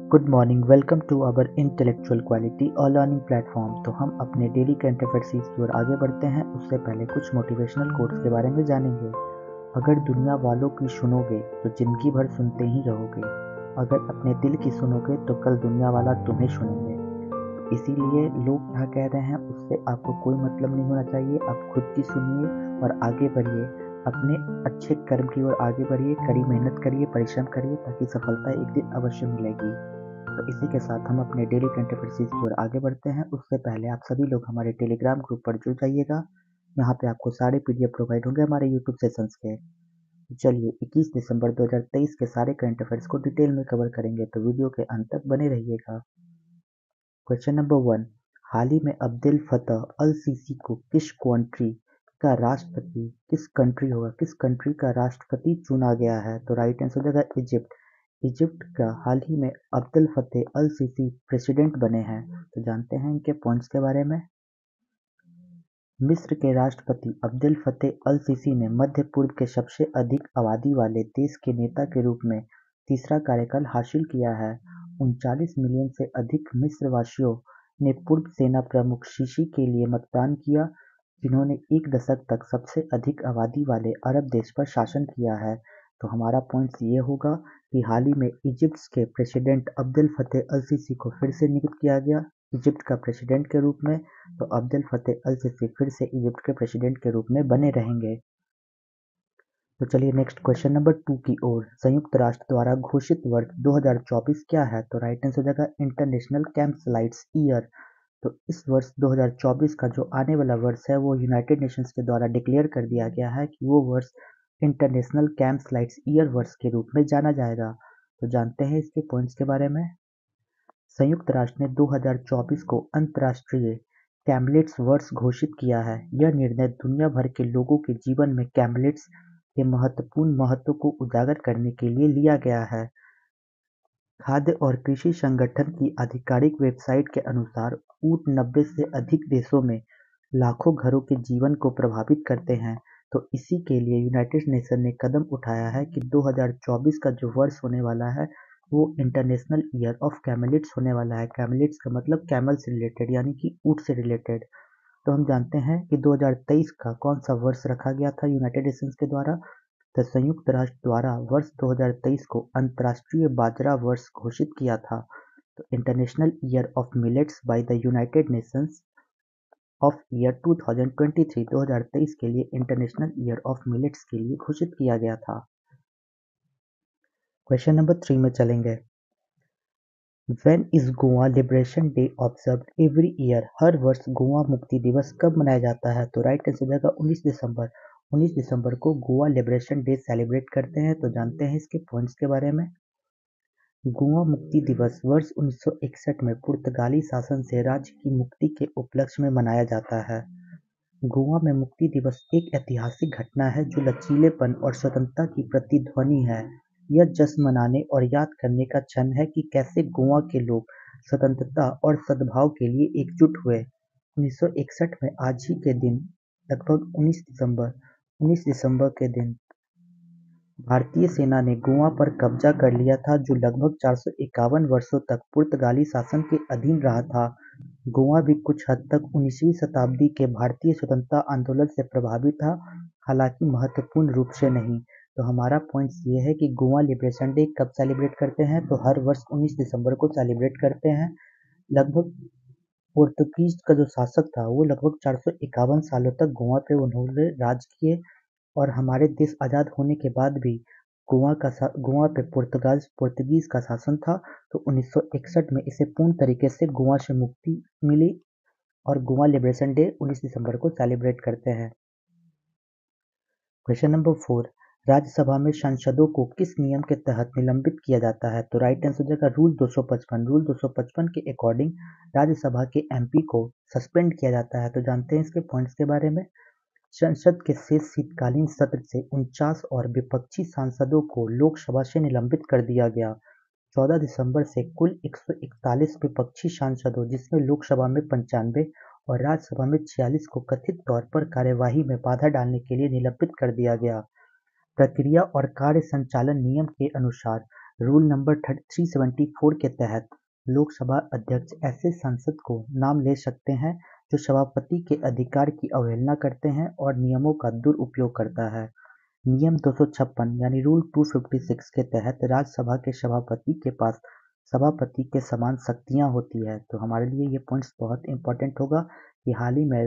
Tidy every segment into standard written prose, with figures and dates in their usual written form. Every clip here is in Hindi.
Good morning, welcome to our intellectual quality और लर्निंग प्लेटफॉर्म। तो हम अपने डेली करंट अफेयर सीरीज की ओर आगे बढ़ते हैं। उससे पहले कुछ मोटिवेशनल कोट्स के बारे में जानेंगे। अगर दुनिया वालों की सुनोगे तो जिंदगी भर सुनते ही रहोगे। अगर अपने दिल की सुनोगे तो कल दुनिया वाला तुम्हें सुनेंगे। तो इसीलिए लोग क्या कह रहे हैं उससे आपको कोई मतलब नहीं होना चाहिए। आप खुद की सुनिए और आगे बढ़िए। अपने अच्छे कर्म की ओर आगे बढ़िए, कड़ी मेहनत करिए, परिश्रम करिए, ताकि सफलता एक दिन अवश्य मिलेगी। तो इसी के साथ हम अपने डेली करंट अफेयर सीरीज की ओर आगे बढ़ते हैं। उससे पहले आप सभी लोग हमारे टेलीग्राम ग्रुप पर जुड़ जाइएगा। यहाँ पे आपको सारे पीडीएफ प्रोवाइड होंगे हमारे यूट्यूब सेशंस के। चलिए 21 दिसंबर 2023 के सारे करंट अफेयर्स को डिटेल में कवर करेंगे, तो वीडियो के अंत तक बने रहिएगा। क्वेश्चन नंबर 1, हाल ही में अब्देल फतह अल सीसी को किस कंट्री का राष्ट्रपति चुना गया है? तो राइट आंसर हो जाएगा इजिप्ट। इजिप्ट का हाल ही में अब्देल फतेह अल सीसी प्रेसिडेंट बने हैं। तो जानते हैं इनके पॉइंट्स के बारे में। मिस्र के राष्ट्रपति अब्देल फतेह अल सीसी ने मध्य पूर्व के सबसे अधिक आबादी वाले देश के नेता के रूप में तीसरा कार्यकाल हासिल किया है। 39 मिलियन से अधिक मिस्र वासियों ने पूर्व सेना प्रमुख सीसी के लिए मतदान किया, जिन्होंने एक दशक तक सबसे अधिक आबादी वाले अरब देश पर शासन किया है। तो हमारा पॉइंट ये होगा कि हाल ही में इजिप्ट के प्रेसिडेंट अब्देल फतेह अल सीसी को फिर से नियुक्त किया गया इजिप्ट का प्रेसिडेंट के रूप में। तो अब्देल फतेह अल सीसी फिर से इजिप्ट के प्रेसिडेंट के रूप में बने रहेंगे। तो चलिए नेक्स्ट क्वेश्चन नंबर 2 की ओर। संयुक्त राष्ट्र द्वारा घोषित वर्ष 2024 क्या है? तो राइट आंसर हो जाएगा इंटरनेशनल कैंप लाइट्स ईयर। तो इस वर्ष 2024 का जो आने वाला वर्ष है वो यूनाइटेड नेशंस के द्वारा डिक्लेयर कर दिया गया है कि वो वर्ष इंटरनेशनल कैंप लाइट्स ईयर वर्ष के रूप में जाना जाएगा। तो जानते हैं इसके पॉइंट्स के बारे में। संयुक्त राष्ट्र ने 2024 को अंतर्राष्ट्रीय कैमलेट्स वर्ष घोषित किया है। यह निर्णय दुनिया भर के लोगों के जीवन में कैमलेट्स के महत्वपूर्ण महत्व को उजागर करने के लिए लिया गया है। खाद्य और कृषि संगठन की आधिकारिक वेबसाइट के अनुसार ऊँट 90 से अधिक देशों में लाखों घरों के जीवन को प्रभावित करते हैं। तो इसी के लिए यूनाइटेड नेशन ने कदम उठाया है कि 2024 का जो वर्ष होने वाला है वो इंटरनेशनल ईयर ऑफ कैमलिड्स होने वाला है। कैमलिड्स का मतलब कैमल से रिलेटेड, यानी कि ऊँट से रिलेटेड। तो हम जानते हैं कि 2023 का कौन सा वर्ष रखा गया था यूनाइटेड नेशंस के द्वारा। तो संयुक्त राष्ट्र द्वारा वर्ष 2023 को अंतर्राष्ट्रीय बाजरा वर्ष घोषित किया था। तो international year of millets by the United Nations of year 2023 के लिए इंटरनेशनल ईयर ऑफ मिलेट्स के लिए घोषित किया गया था। क्वेश्चन नंबर 3 में चलेंगे। When is Goa liberation day observed every year? हर वर्ष गोवा मुक्ति दिवस कब मनाया जाता है? तो राइट आंसर हो जाएगा 19 दिसंबर। 19 दिसंबर को गोवा लिबरेशन डे सेलिब्रेट करते हैं। तो जानते हैं इसके पॉइंट्स के बारे में। गोवा मुक्ति दिवस वर्ष 1961 में पुर्तगाली शासन से राज्य की मुक्ति के उपलक्ष्य में मनाया जाता है। गोवा में मुक्ति दिवस एक ऐतिहासिक घटना है जो लचीलेपन और स्वतंत्रता की प्रतिध्वनि है। यह जश्न मनाने और याद करने का क्षण है कि कैसे गोवा के लोग स्वतंत्रता और सद्भाव के लिए एकजुट हुए। 1961 में आज ही के दिन लगभग 19 दिसंबर के दिन भारतीय सेना ने गोवा पर कब्जा कर लिया था, जो लगभग 451 वर्षों तक पुर्तगाली शासन के अधीन रहा था। गोवा भी कुछ हद तक 19वीं शताब्दी के भारतीय स्वतंत्रता आंदोलन से प्रभावित था, हालांकि महत्वपूर्ण रूप से नहीं। तो हमारा पॉइंट ये है कि गोवा लिबरेशन डे कब सेलिब्रेट करते हैं? तो हर वर्ष 19 दिसंबर को सेलिब्रेट करते हैं। लगभग पोर्तुगीज का जो शासक था वो लगभग 451 सालों तक गोवा पे उन्होंने राज किए, और हमारे देश आज़ाद होने के बाद भी गोवा पे पुर्तगीज का शासन था। तो 1961 में इसे पूर्ण तरीके से गोवा से मुक्ति मिली, और गोवा लिबरेशन डे 19 दिसंबर को सेलिब्रेट करते हैं। क्वेश्चन नंबर 4, राज्यसभा में सांसदों को किस नियम के तहत निलंबित किया जाता है? तो राइट आंसर हो जाएगा रूल 255। रूल 255 के अकॉर्डिंग राज्यसभा के एमपी को सस्पेंड किया जाता है। तो जानते हैं इसके पॉइंट्स के बारे में। संसद के शेष शीतकालीन सत्र से 49 और विपक्षी सांसदों को लोकसभा से निलंबित कर दिया गया। 14 दिसंबर से कुल 141 विपक्षी सांसदों, जिसमें लोकसभा में 95 और राज्यसभा में 46 को कथित तौर पर कार्यवाही में बाधा डालने के लिए निलंबित कर दिया गया। प्रक्रिया और कार्य संचालन नियम के अनुसार रूल नंबर 374 के तहत लोकसभा अध्यक्ष ऐसे सांसद को नाम ले सकते हैं जो सभापति के अधिकार की अवहेलना करते हैं और नियमों का दुरुपयोग करता है। नियम 256 यानी रूल 256 के तहत राज्यसभा के सभापति के पास सभापति के समान शक्तियां होती है। तो हमारे लिए ये पॉइंट्स बहुत इंपॉर्टेंट होगा कि हाल ही में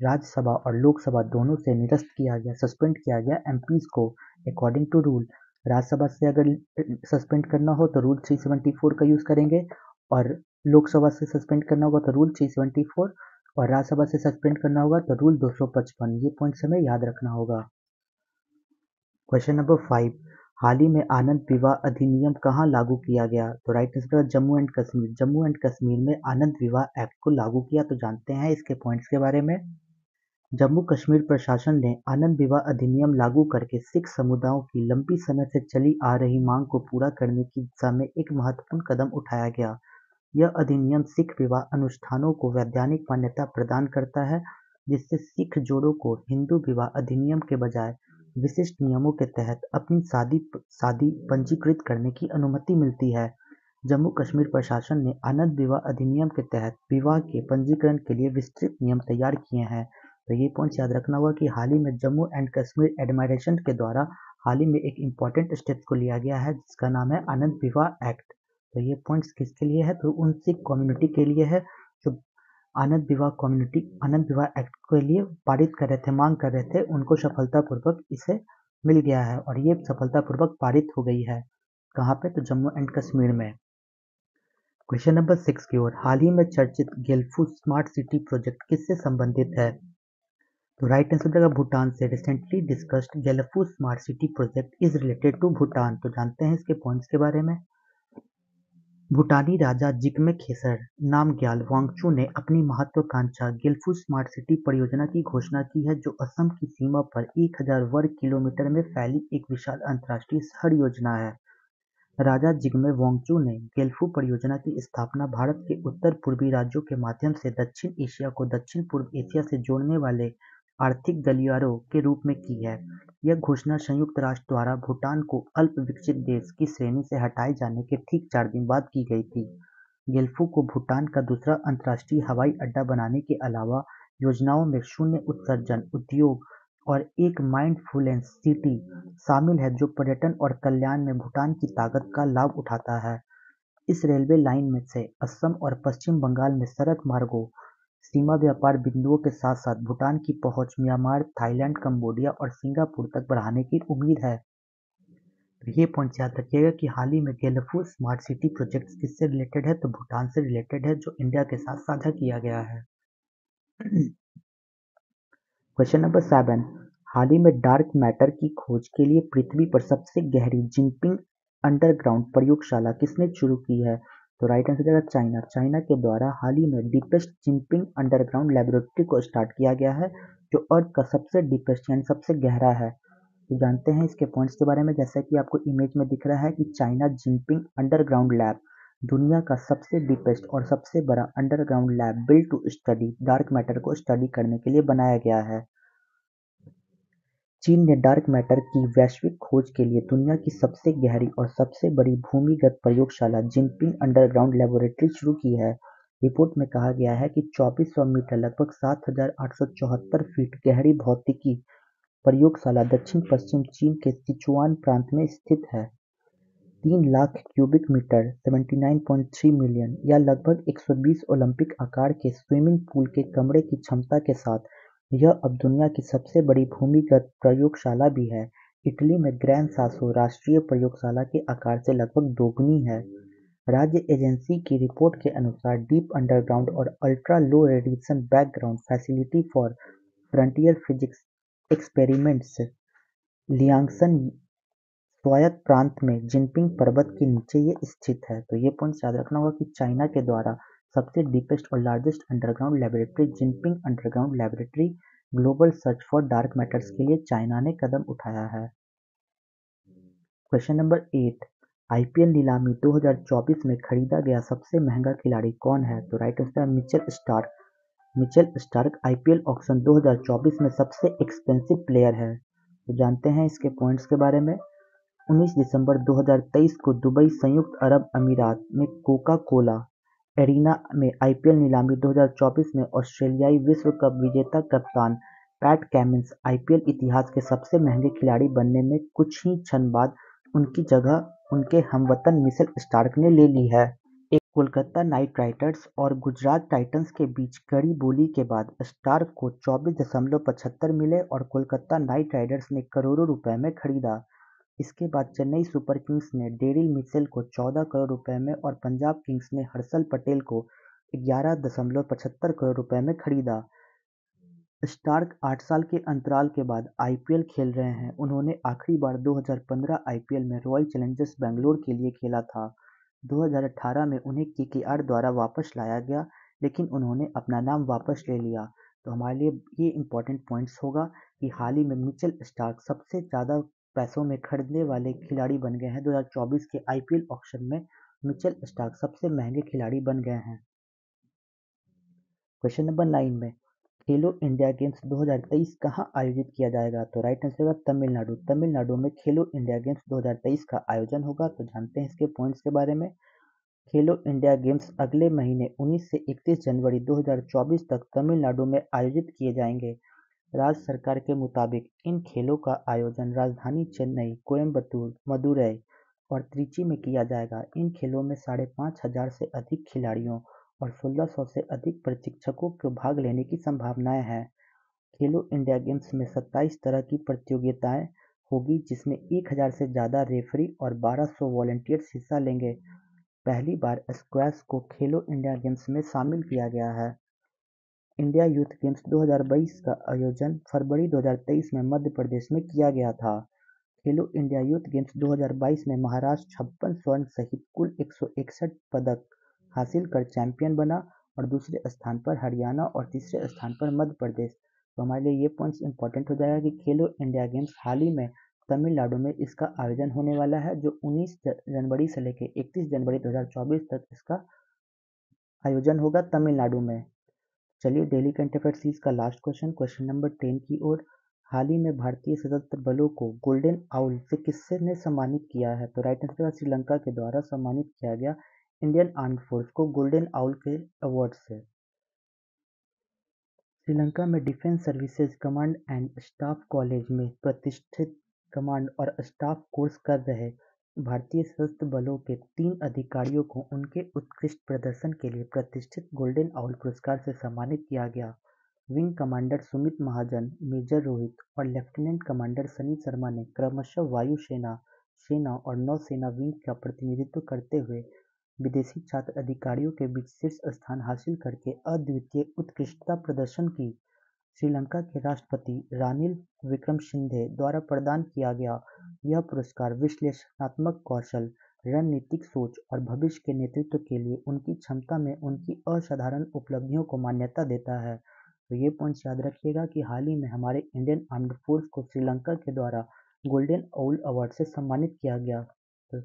राज्यसभा और लोकसभा दोनों से निरस्त किया गया, सस्पेंड किया गया एमपीज को अकॉर्डिंग टू रूल। राज्यसभा से अगर सस्पेंड करना हो तो रूल 374 का यूज करेंगे, और लोकसभा से सस्पेंड करना होगा तो रूल 374, और राज्यसभा से सस्पेंड करना होगा तो रूल 255। ये पॉइंट्स हमें याद रखना होगा। क्वेश्चन नंबर 5, हाल ही में आनंद विवाह अधिनियम कहाँ लागू किया गया? तो right answer Jammu and Kashmir. Jammu and Kashmir में आनंद विवाह एक्ट को लागू किया। तो जानते हैं इसके पॉइंट्स के बारे में। जम्मू कश्मीर प्रशासन ने आनंद विवाह अधिनियम लागू करके सिख समुदायों की लंबी समय से चली आ रही मांग को पूरा करने की दिशा में एक महत्वपूर्ण कदम उठाया गया। यह अधिनियम सिख विवाह अनुष्ठानों को वैधानिक मान्यता प्रदान करता है, जिससे सिख जोड़ों को हिंदू विवाह अधिनियम के बजाय विशिष्ट नियमों के तहत अपनी शादी पंजीकृत करने की अनुमति मिलती है। जम्मू कश्मीर प्रशासन ने आनंद विवाह अधिनियम के तहत विवाह के पंजीकरण के लिए विस्तृत नियम तैयार किए हैं। तो ये पॉइंट्स याद रखना होगा कि हाल ही में जम्मू एंड कश्मीर एडमिनिस्ट्रेशन के द्वारा हाल ही में एक इम्पॉर्टेंट स्टेप को लिया गया है, जिसका नाम है आनंद विवाह एक्ट। तो ये पॉइंट्स किसके लिए है? तो उन सिख कम्युनिटी के लिए है जो आनंद विवाह एक्ट के लिए पारित कर रहे थे, मांग कर रहे थे। उनको सफलतापूर्वक इसे मिल गया है और ये सफलतापूर्वक पारित हो गई है। कहाँ पे? तो जम्मू एंड कश्मीर में। क्वेश्चन नंबर 6 की ओर, हाल ही में चर्चित गेल्फू स्मार्ट सिटी प्रोजेक्ट किससे संबंधित है? तो राइट आंसर देगा भूटान से। Recently discussed Gelephu smart city project is related to Bhutan. तो जानते हैं इसके पॉइंट्स के बारे में। भूटानी राजा जिग्मे खेसर नामग्याल वांगचुक ने अपनी महत्वाकांक्षा गेल्फू स्मार्ट सिटी परियोजना की घोषणा की है, जो असम की सीमा पर 1000 वर्ग किलोमीटर में फैली एक विशाल अंतर्राष्ट्रीय शहर योजना है। राजा जिग्मे वांगचुक ने गेल्फू परियोजना की स्थापना भारत के उत्तर-पूर्वी राज्यों के माध्यम से दक्षिण एशिया को दक्षिण-पूर्व एशिया से जोड़ने वाले आर्थिक गलियारों के रूप में की है। यह घोषणा संयुक्त राष्ट्र द्वारा भूटान को अल्प विकसित देश की श्रेणी से हटाए जाने के ठीक 4 दिन बाद की गई थी। गेल्फू को भूटान का दूसरा अंतर्राष्ट्रीय हवाई अड्डा बनाने के अलावा योजनाओं में शून्य उत्सर्जन उद्योग और एक माइंडफुलनेस सिटी शामिल है, जो पर्यटन और कल्याण में भूटान की ताकत का लाभ उठाता है। इस रेलवे लाइन में से असम और पश्चिम बंगाल में सड़क मार्गों, सीमा व्यापार बिंदुओं के साथ-साथ भूटान की पहुंच म्यांमार, थाईलैंड, कंबोडिया और सिंगापुर तक बढ़ाने की उम्मीद है। तो ये पॉइंट याद रखिएगा कि हाल ही में गेल्फू स्मार्ट सिटी प्रोजेक्ट किससे रिलेटेड है? तो भूटान से रिलेटेड है, जो इंडिया के साथ साझा किया गया है। क्वेश्चन नंबर 7, हाल ही में डार्क मैटर की खोज के लिए पृथ्वी पर सबसे गहरी जिनपिंग अंडरग्राउंड प्रयोगशाला किसने शुरू की है? तो राइट आंसर देगा चाइना। चाइना के द्वारा हाल ही में डीपेस्ट जिनपिंग अंडरग्राउंड लेबोरेटरी को स्टार्ट किया गया है, जो अर्थ का सबसे डीपेस्ट यानी सबसे गहरा है। तो जानते हैं इसके पॉइंट्स के बारे में। जैसा कि आपको इमेज में दिख रहा है कि चाइना जिनपिंग अंडरग्राउंड लैब दुनिया का सबसे डीपेस्ट और सबसे बड़ा underground lab build to study dark matter को स्टडी करने के लिए बनाया गया है। चीन ने डार्क मैटर की वैश्विक खोज के लिए दुनिया की सबसे गहरी और सबसे बड़ी भूमिगत प्रयोगशाला जिनपिंग अंडरग्राउंड लेबोरेटरी शुरू की है। रिपोर्ट में कहा गया है कि 2400 मीटर लगभग 7874 फीट गहरी भौतिकी प्रयोगशाला दक्षिण पश्चिम चीन के सिचुआन प्रांत में स्थित है। 3 लाख क्यूबिक मीटर 79.3 मिलियन या लगभग 120 ओलंपिक आकार के स्विमिंग पूल के कमरे की क्षमता के साथ यह अब दुनिया की सबसे बड़ी भूमिगत प्रयोगशाला भी है। इटली में ग्रैंड सासो राष्ट्रीय प्रयोगशाला के आकार से लगभग दोगुनी है। राज्य एजेंसी की रिपोर्ट के अनुसार डीप अंडरग्राउंड और ultra low radiation background facility for frontier physics experiments Liangshan स्वायत्त प्रांत में जिनपिंग पर्वत के नीचे ये स्थित है। तो ये पॉइंट याद रखना होगा कि चाइना के द्वारा सबसे डीपेस्ट और largest underground laboratory Jinping underground laboratory global search for dark matters के लिए चाइना ने कदम उठाया है। क्वेश्चन नंबर 8, आईपीएल नीलामी 2024 में खरीदा गया सबसे महंगा खिलाड़ी कौन है? तो right answer Mitchell Starc. Mitchell Starc IPL auction 2024 में सबसे एक्सपेंसिव प्लेयर है। तो जानते हैं इसके पॉइंट्स के बारे में। 19 दिसंबर 2023 को दुबई, संयुक्त अरब अमीरात में कोका कोला एरिना में आईपीएल नीलामी 2024 में ऑस्ट्रेलियाई विश्व कप विजेता कप्तान पैट कमिंस आईपीएल इतिहास के सबसे महंगे खिलाड़ी बनने में कुछ ही क्षण बाद उनकी जगह उनके हमवतन मिचेल स्टार्क ने ले ली है। कोलकाता नाइट राइडर्स और गुजरात टाइटंस के बीच कड़ी बोली के बाद स्टार्क को 24.75 मिले और कोलकाता नाइट राइडर्स ने करोड़ों रुपए में खरीदा। इसके बाद चेन्नई सुपर किंग्स ने डेरिल मिचेल को 14 करोड़ रुपए में और पंजाब किंग्स ने हर्षल पटेल को 11.75 करोड़ रुपए में खरीदा। स्टार्क 8 साल के अंतराल के बाद आईपीएल खेल रहे हैं। उन्होंने आखिरी बार 2015 आईपीएल में रॉयल चैलेंजर्स बैंगलोर के लिए खेला था। 2018 में उन्हें केकेआर द्वारा वापस लाया गया, लेकिन उन्होंने अपना नाम वापस ले लिया। तो हमारे लिए ये इम्पोर्टेंट पॉइंट्स होगा कि हाल ही में मिचेल स्टार्क सबसे ज़्यादा पैसों में खरीदने वाले खिलाड़ी बन गए हैं। 2024 के आईपीएल ऑक्शन में मिचेल स्टार्क सबसे महंगे खिलाड़ी बन गए हैं। क्वेश्चन नंबर 9 में खेलो इंडिया गेम्स 2023 कहाँ आयोजित किया जाएगा? तो राइट आंसर होगा तमिलनाडु। तमिलनाडु में खेलो इंडिया गेम्स 2023 का आयोजन होगा। तो जानते हैं इसके पॉइंट्स के बारे में। खेलो इंडिया गेम्स अगले महीने 19 से 31 जनवरी 2024 तक तमिलनाडु में आयोजित किए जाएंगे। राज्य सरकार के मुताबिक इन खेलों का आयोजन राजधानी चेन्नई, कोयम्बटूर, मदुरई और त्रिची में किया जाएगा। इन खेलों में 5,500 से अधिक खिलाड़ियों और 1600 से अधिक प्रशिक्षकों को भाग लेने की संभावनाएं हैं। खेलो इंडिया गेम्स में 27 तरह की प्रतियोगिताएं होगी, जिसमें 1,000 से ज़्यादा रेफरी और 1200 वॉलंटियर्स हिस्सा लेंगे। पहली बार स्क्वैश को खेलो इंडिया गेम्स में शामिल किया गया है। इंडिया यूथ गेम्स 2022 का आयोजन फरवरी 2023 में मध्य प्रदेश में किया गया था। खेलो इंडिया यूथ गेम्स 2022 में महाराष्ट्र 56 स्वर्ण सहित कुल 161 पदक हासिल कर चैंपियन बना और दूसरे स्थान पर हरियाणा और तीसरे स्थान पर मध्य प्रदेश। तो हमारे लिए ये पॉइंट्स इंपॉर्टेंट हो जाएगा कि खेलो इंडिया गेम्स हाल ही में तमिलनाडु में इसका आयोजन होने वाला है, जो 19 जनवरी से लेकर 31 जनवरी 2024 तक इसका आयोजन होगा तमिलनाडु में। चलिए डेली करंट अफेयर सीरीज का लास्ट क्वेश्चन, क्वेश्चन नंबर 10 की ओर। हाल ही में भारतीय सशस्त्र बलों को गोल्डन आउल से किससे ने सम्मानित किया है? तो राइट आंसर श्रीलंका के द्वारा सम्मानित किया गया इंडियन आर्म्ड फोर्स को गोल्डन आउल के अवार्ड से। श्रीलंका में defence services command and staff college में प्रतिष्ठित कमांड और स्टाफ कोर्स कर रहे भारतीय सशस्त्र बलों के 3 अधिकारियों को उनके उत्कृष्ट प्रदर्शन के लिए प्रतिष्ठित गोल्डन आउल पुरस्कार से सम्मानित किया गया। विंग कमांडर सुमित महाजन, मेजर रोहित और लेफ्टिनेंट कमांडर सनी शर्मा ने क्रमशः वायु सेना, सेना और नौसेना विंग का प्रतिनिधित्व करते हुए विदेशी छात्र अधिकारियों के बीच शीर्ष स्थान हासिल करके अद्वितीय उत्कृष्टता प्रदर्शन की। श्रीलंका के राष्ट्रपति रानिल विक्रमसिंघे द्वारा प्रदान किया गया यह पुरस्कार विश्लेषणात्मक कौशल, रणनीतिक सोच और भविष्य के नेतृत्व के लिए उनकी क्षमता में उनकी असाधारण उपलब्धियों को मान्यता देता है। तो ये पॉइंट्स याद रखिएगा कि हाल ही में हमारे इंडियन आर्म्ड फोर्स को श्रीलंका के द्वारा गोल्डन आउल अवार्ड से सम्मानित किया गया। तो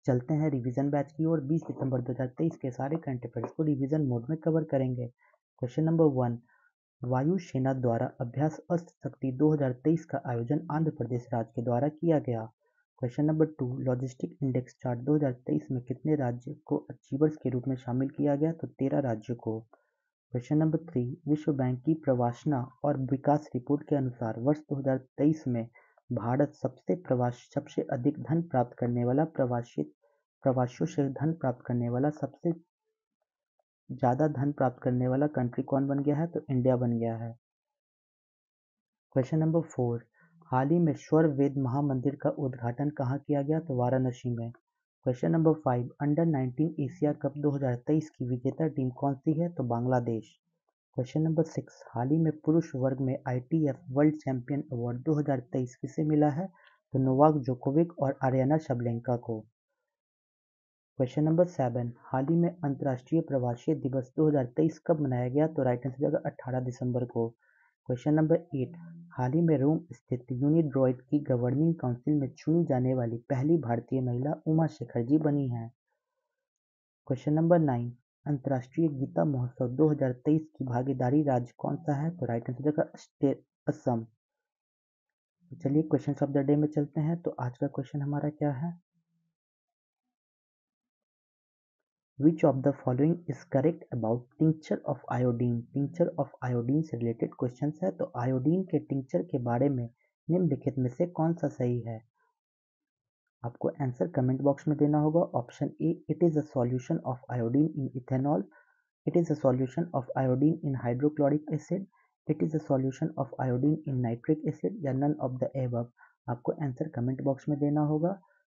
चलते हैं रिवीजन बैच की ओर। 20 दिसंबर 2023 के सारे करंट अफेयर्स को रिवीजन मोड में कवर करेंगे। क्वेश्चन नंबर 1, वायु सेना द्वारा अभ्यास अस्त्र शक्ति 2023 का आयोजन आंध्र प्रदेश राज्य के द्वारा किया गया। Question number 2, logistic index chart 2023 में कितने राज्य को अचीवर्स के रूप में शामिल किया गया? तो 13 राज्यों को। क्वेश्चन नंबर 3, विश्व बैंक की प्रवासना और विकास रिपोर्ट के अनुसार वर्ष 2023 में भारत सबसे अधिक धन प्राप्त करने वाला प्रवासियों से धन प्राप्त करने वाला सबसे ज़्यादा धन प्राप्त करने वाला कंट्री कौन बन गया है? तो इंडिया बन गया है। क्वेश्चन नंबर 4, हाल ही में स्वर वेद महामंदिर का उद्घाटन कहाँ किया गया? तो वाराणसी में। Question number 5, under 19 Asia cup 2023 की विजेता टीम कौन सी है? तो बांग्लादेश। क्वेश्चन नंबर 6, हाल ही में पुरुष वर्ग में आईटीएफ वर्ल्ड चैंपियन अवार्ड 2023 किसे मिला है? तो नोवाक जोकोविक और आर्याना सबलेंका को। क्वेश्चन नंबर 7, हाल ही में अंतर्राष्ट्रीय प्रवासी दिवस 2023 कब मनाया गया? तो राइट आंसर जगह 18 दिसंबर को। क्वेश्चन नंबर 8, हाल ही में रोम स्थित यूनिड्रॉइड की गवर्निंग काउंसिल में चुनी जाने वाली पहली भारतीय महिला उमा शेखर जी बनी हैं। क्वेश्चन नंबर 9, अंतर्राष्ट्रीय गीता महोत्सव 2023 की भागीदारी राज्य कौन सा है? तो राइट आंसर जगह असम। तो चलिए क्वेश्चन ऑफ द डे में चलते हैं। तो आज का क्वेश्चन हमारा क्या है, which of the following is correct about tincture of iodine. Tincture of iodine से रिलेटेड क्वेश्चन है। तो आयोडीन के टिंचर के बारे में निम्नलिखित में से कौन सा सही है। आपको आंसर कमेंट बॉक्स में देना होगा। Option A, it is a solution of iodine in ethanol. It is a solution of iodine in hydrochloric acid. It is a solution of iodine in nitric acid या नन ऑफ द एबव। आपको आंसर कमेंट बॉक्स में देना होगा।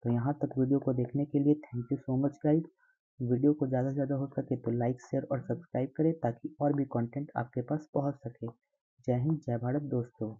तो यहाँ तक वीडियो को देखने के लिए thank you so much guys. Video को ज़्यादा से ज़्यादा हो सके तो लाइक शेयर और सब्सक्राइब करें ताकि और भी कंटेंट आपके पास पहुँच सके। जय हिंद, जय भारत दोस्तों।